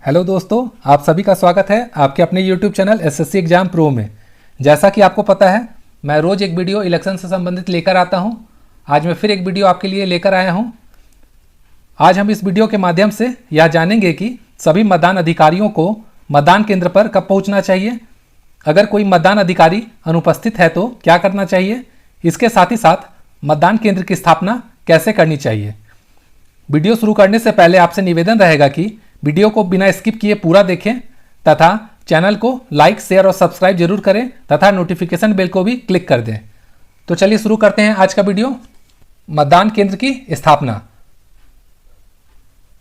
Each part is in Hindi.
हेलो दोस्तों, आप सभी का स्वागत है आपके अपने YouTube channel SSC exam pro में। जैसा कि आपको पता है, मैं रोज़ एक वीडियो इलेक्शन से संबंधित लेकर आता हूं। आज मैं फिर एक वीडियो आपके लिए लेकर आया हूं। आज हम इस वीडियो के माध्यम से यह जानेंगे कि सभी मतदान अधिकारियों को मतदान केंद्र पर कब पहुँचना चाहिए, अगर कोई मतदान अधिकारी अनुपस्थित है तो क्या करना चाहिए, इसके साथ ही साथ मतदान केंद्र की स्थापना कैसे करनी चाहिए। वीडियो शुरू करने से पहले आपसे निवेदन रहेगा कि वीडियो को बिना स्किप किए पूरा देखें तथा चैनल को लाइक, शेयर और सब्सक्राइब जरूर करें तथा नोटिफिकेशन बेल को भी क्लिक कर दें। तो चलिए शुरू करते हैं आज का वीडियो। मतदान केंद्र की स्थापना।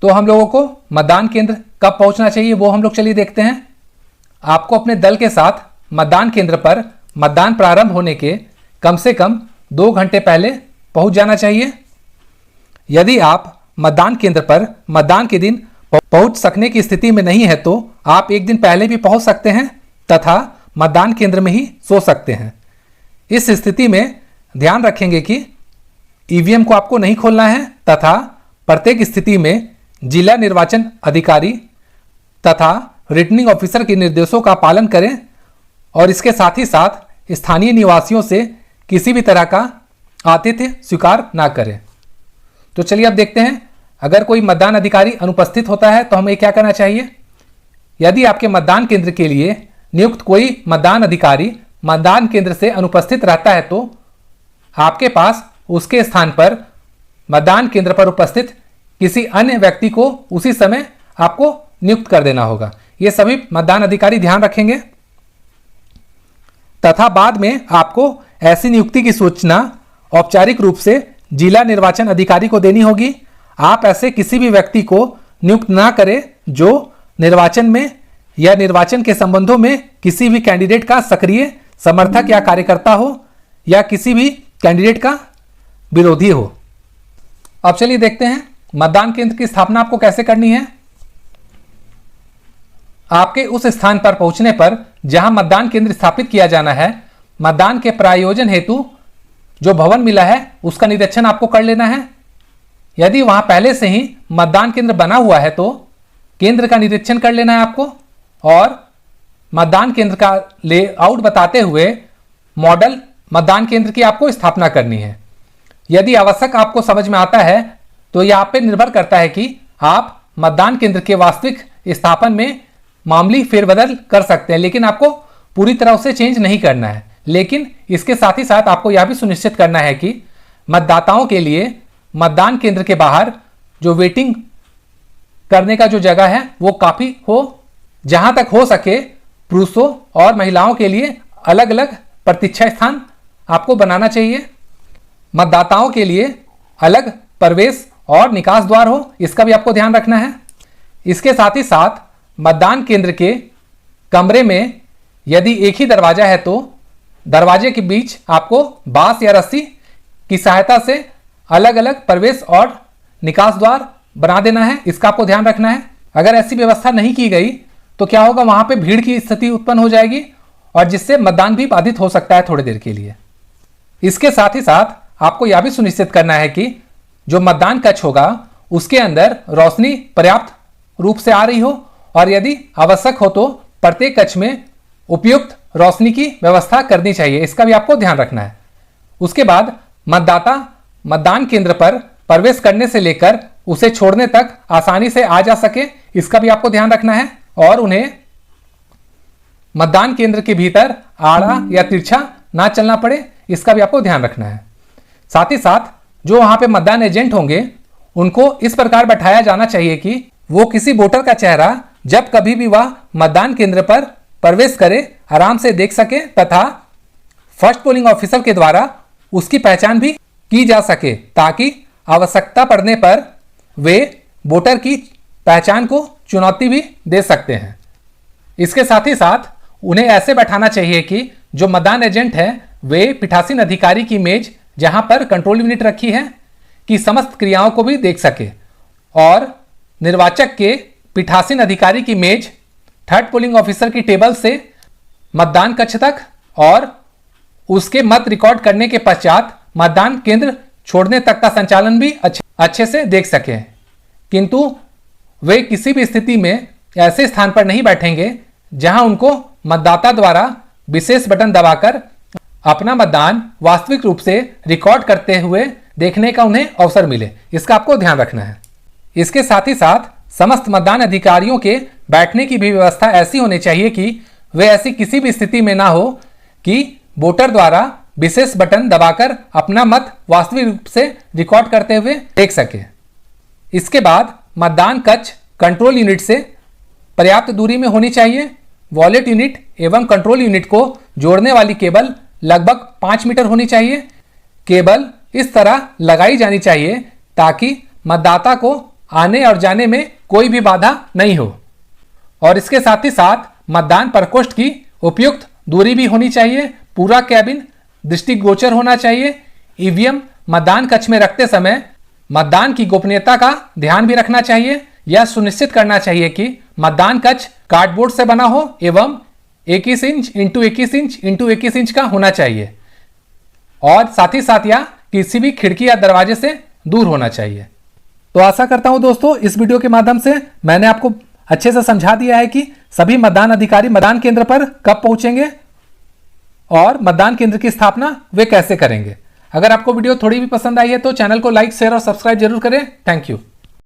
तो हम लोगों को मतदान केंद्र कब पहुंचना चाहिए वो हम लोग चलिए देखते हैं। आपको अपने दल के साथ मतदान केंद्र पर मतदान प्रारंभ होने के कम से कम 2 घंटे पहले पहुंच जाना चाहिए। यदि आप मतदान केंद्र पर मतदान के दिन पहुंच सकने की स्थिति में नहीं है तो आप एक दिन पहले भी पहुंच सकते हैं तथा मतदान केंद्र में ही सो सकते हैं। इस स्थिति में ध्यान रखेंगे कि ईवीएम को आपको नहीं खोलना है तथा प्रत्येक स्थिति में जिला निर्वाचन अधिकारी तथा रिटर्निंग ऑफिसर के निर्देशों का पालन करें और इसके साथ ही साथ स्थानीय निवासियों से किसी भी तरह का आतिथ्य स्वीकार ना करें। तो चलिए अब देखते हैं, अगर कोई मतदान अधिकारी अनुपस्थित होता है तो हमें क्या करना चाहिए। यदि आपके मतदान केंद्र के लिए नियुक्त कोई मतदान अधिकारी मतदान केंद्र से अनुपस्थित रहता है तो आपके पास उसके स्थान पर मतदान केंद्र पर उपस्थित किसी अन्य व्यक्ति को उसी समय आपको नियुक्त कर देना होगा। ये सभी मतदान अधिकारी ध्यान रखेंगे तथा बाद में आपको ऐसी नियुक्ति की सूचना औपचारिक रूप से जिला निर्वाचन अधिकारी को देनी होगी। आप ऐसे किसी भी व्यक्ति को नियुक्त ना करें जो निर्वाचन में या निर्वाचन के संबंधों में किसी भी कैंडिडेट का सक्रिय समर्थक या कार्यकर्ता हो या किसी भी कैंडिडेट का विरोधी हो। अब चलिए देखते हैं मतदान केंद्र की स्थापना आपको कैसे करनी है। आपके उस स्थान पर पहुंचने पर जहां मतदान केंद्र स्थापित किया जाना है, मतदान के प्रायोजन हेतु जो भवन मिला है उसका निरीक्षण आपको कर लेना है। यदि वहां पहले से ही मतदान केंद्र बना हुआ है तो केंद्र का निरीक्षण कर लेना है आपको और मतदान केंद्र का लेआउट बताते हुए मॉडल मतदान केंद्र की आपको स्थापना करनी है। यदि आवश्यक आपको समझ में आता है तो यह आप पे निर्भर करता है कि आप मतदान केंद्र के वास्तविक स्थापन में मामूली फेरबदल कर सकते हैं, लेकिन आपको पूरी तरह से चेंज नहीं करना है। लेकिन इसके साथ ही साथ आपको यह भी सुनिश्चित करना है कि मतदाताओं के लिए मतदान केंद्र के बाहर जो वेटिंग करने का जो जगह है वो काफ़ी हो। जहां तक हो सके पुरुषों और महिलाओं के लिए अलग अलग प्रतीक्षा स्थान आपको बनाना चाहिए। मतदाताओं के लिए अलग प्रवेश और निकास द्वार हो, इसका भी आपको ध्यान रखना है। इसके साथ ही साथ मतदान केंद्र के कमरे में यदि एक ही दरवाजा है तो दरवाजे के बीच आपको बांस या रस्सी की सहायता से अलग अलग प्रवेश और निकास द्वार बना देना है, इसका आपको ध्यान रखना है। अगर ऐसी व्यवस्था नहीं की गई तो क्या होगा, वहां पे भीड़ की स्थिति उत्पन्न हो जाएगी और जिससे मतदान भी बाधित हो सकता है थोड़ी देर के लिए। इसके साथ ही साथ आपको यह भी सुनिश्चित करना है कि जो मतदान कक्ष होगा उसके अंदर रोशनी पर्याप्त रूप से आ रही हो और यदि आवश्यक हो तो प्रत्येक कक्ष में उपयुक्त रोशनी की व्यवस्था करनी चाहिए, इसका भी आपको ध्यान रखना है। उसके बाद मतदाता मतदान केंद्र पर प्रवेश करने से लेकर उसे छोड़ने तक आसानी से आ जा सके, इसका भी आपको ध्यान रखना है और उन्हें मतदान केंद्र के भीतर आड़ा या तिरछा ना चलना पड़े, इसका भी आपको ध्यान रखना है। साथ ही साथ जो वहां पे मतदान एजेंट होंगे उनको इस प्रकार बैठाया जाना चाहिए कि वो किसी वोटर का चेहरा जब कभी भी वह मतदान केंद्र पर प्रवेश करे आराम से देख सके तथा फर्स्ट पोलिंग ऑफिसर के द्वारा उसकी पहचान भी की जा सके, ताकि आवश्यकता पड़ने पर वे वोटर की पहचान को चुनौती भी दे सकते हैं। इसके साथ ही साथ उन्हें ऐसे बैठाना चाहिए कि जो मतदान एजेंट है वे पीठासीन अधिकारी की मेज जहां पर कंट्रोल यूनिट रखी है की समस्त क्रियाओं को भी देख सके और निर्वाचक के पीठासीन अधिकारी की मेज थर्ड पोलिंग ऑफिसर की टेबल से मतदान कक्ष तक और उसके मत रिकॉर्ड करने के पश्चात मतदान केंद्र छोड़ने तक का संचालन भी अच्छे से देख सकें। किंतु वे किसी भी स्थिति में ऐसे स्थान पर नहीं बैठेंगे जहां उनको मतदाता द्वारा विशेष बटन दबाकर अपना मतदान वास्तविक रूप से रिकॉर्ड करते हुए देखने का उन्हें अवसर मिले। इसका आपको ध्यान रखना है। इसके साथ ही साथ समस्त मतदान अधिकारियों के बैठने की भी व्यवस्था ऐसी होनी चाहिए कि वे ऐसी किसी भी स्थिति में ना हो कि वोटर द्वारा विशेष बटन दबाकर अपना मत वास्तविक रूप से रिकॉर्ड करते हुए देख सके। इसके बाद मतदान कक्ष कंट्रोल यूनिट से पर्याप्त दूरी में होनी चाहिए। वॉलेट यूनिट एवं कंट्रोल यूनिट को जोड़ने वाली केबल लगभग 5 मीटर होनी चाहिए। केबल इस तरह लगाई जानी चाहिए ताकि मतदाता को आने और जाने में कोई भी बाधा नहीं हो। और इसके साथ ही साथ मतदान प्रकोष्ठ की उपयुक्त दूरी भी होनी चाहिए। पूरा कैबिन दृष्टिगोचर होना चाहिए। ईवीएम मतदान कक्ष में रखते समय मतदान की गोपनीयता का ध्यान भी रखना चाहिए। यह सुनिश्चित करना चाहिए कि मतदान कक्ष कार्डबोर्ड से बना हो एवं 21 inch into 21 inch into 21 inch का होना चाहिए और साथ ही साथ यह किसी भी खिड़की या दरवाजे से दूर होना चाहिए। तो आशा करता हूं दोस्तों इस वीडियो के माध्यम से मैंने आपको अच्छे से समझा दिया है कि सभी मतदान अधिकारी मतदान केंद्र पर कब पहुंचेंगे और मतदान केंद्र की स्थापना वे कैसे करेंगे। अगर आपको वीडियो थोड़ी भी पसंद आई है तो चैनल को लाइक शेयर और सब्सक्राइब जरूर करें। Thank you.